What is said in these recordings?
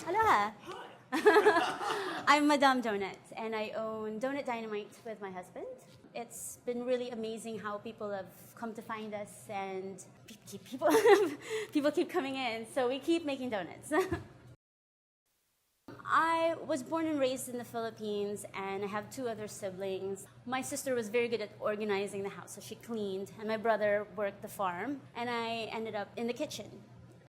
Aloha! I'm Madame Donut, and I own Donut Dynamite with my husband. It's been really amazing how people have come to find us, and people keep coming in, so we keep making donuts. I was born and raised in the Philippines, and I have two other siblings. My sister was very good at organizing the house, so she cleaned, and my brother worked the farm, and I ended up in the kitchen.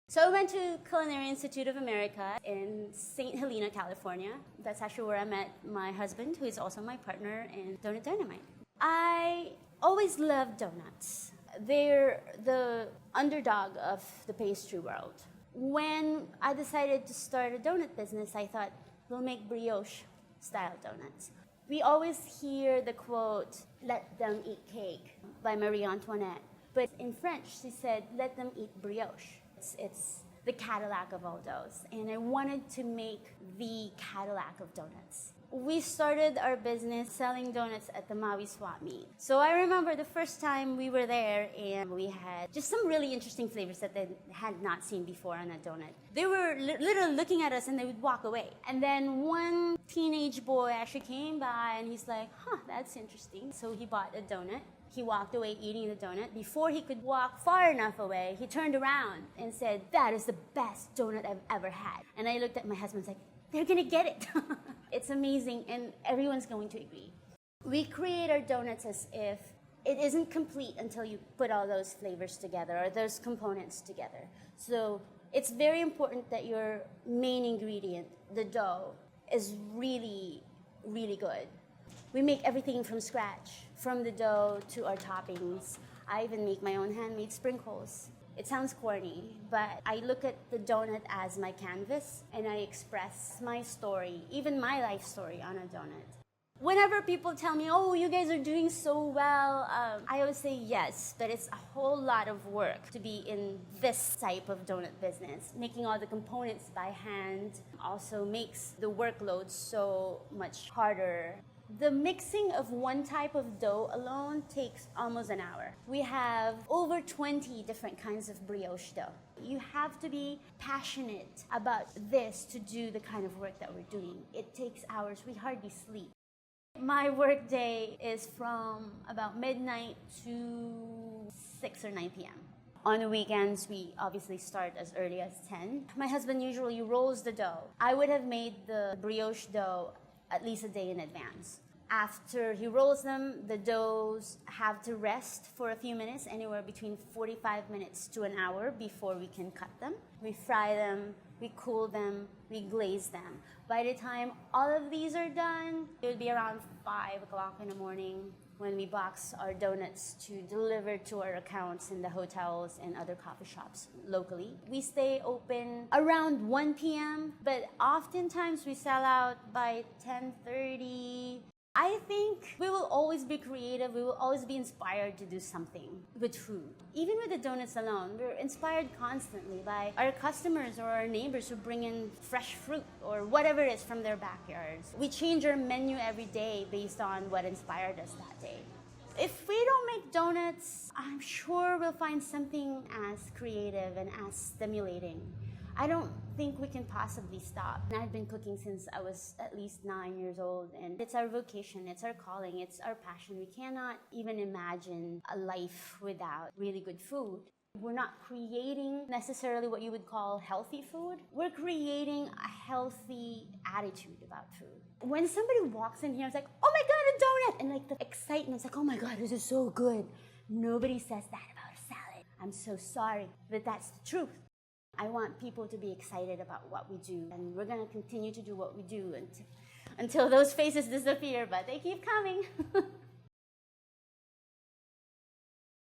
So I went to Culinary Institute of America in St. Helena, California. That's actually where I met my husband, who is also my partner in Donut Dynamite. I always loved donuts. They're the underdog of the pastry world. When I decided to start a donut business, I thought, we'll make brioche-style donuts. We always hear the quote, "Let them eat cake," by Marie Antoinette. But in French, she said, "Let them eat brioche." It's the Cadillac of all doughs, and I wanted to make the Cadillac of donuts. We started our business selling donuts at the Maui Swap Meet. So I remember the first time we were there, and we had just some really interesting flavors that they had not seen before on a donut. They were literally looking at us and they would walk away. And then one teenage boy actually came by and he's like, that's interesting. So he bought a donut. He walked away eating the donut. Before he could walk far enough away, he turned around and said, "That is the best donut I've ever had." And I looked at my husband and was like, they're gonna get it. It's amazing, and everyone's going to agree. We create our donuts as if it isn't complete until you put all those flavors together or those components together. So it's very important that your main ingredient, the dough, is really, really good. We make everything from scratch, from the dough to our toppings. I even make my own handmade sprinkles. It sounds corny, but I look at the donut as my canvas, and I express my story, even my life story, on a donut. Whenever people tell me, "Oh, you guys are doing so well," I always say yes, but it's a whole lot of work to be in this type of donut business. Making all the components by hand also makes the workload so much harder. The mixing of one type of dough alone takes almost an hour. We have over 20 different kinds of brioche dough. You have to be passionate about this to do the kind of work that we're doing. It takes hours. We hardly sleep. My work day is from about midnight to 6 or 9 p.m. On the weekends, we obviously start as early as 10. My husband usually rolls the dough. I would have made the brioche dough at least a day in advance. After he rolls them, the doughs have to rest for a few minutes, anywhere between 45 minutes to an hour before we can cut them. We fry them, we cool them, we glaze them. By the time all of these are done, it would be around 5 o'clock in the morning when we box our donuts to deliver to our accounts in the hotels and other coffee shops locally. We stay open around 1 p.m., but oftentimes we sell out by 10:30. I think we will always be creative. We will always be inspired to do something with food. Even with the donuts alone, we're inspired constantly by our customers or our neighbors who bring in fresh fruit or whatever it is from their backyards. We change our menu every day based on what inspired us that day. If we don't make donuts, I'm sure we'll find something as creative and as stimulating. I don't think we can possibly stop. I've been cooking since I was at least 9 years old, and it's our vocation, it's our calling, it's our passion. We cannot even imagine a life without really good food. We're not creating necessarily what you would call healthy food. We're creating a healthy attitude about food. When somebody walks in here, it's like, "Oh my God, a donut!" And like the excitement, it's like, "Oh my God, this is so good." Nobody says that about a salad. I'm so sorry, but that's the truth. I want people to be excited about what we do, and we're going to continue to do what we do until those faces disappear, but they keep coming.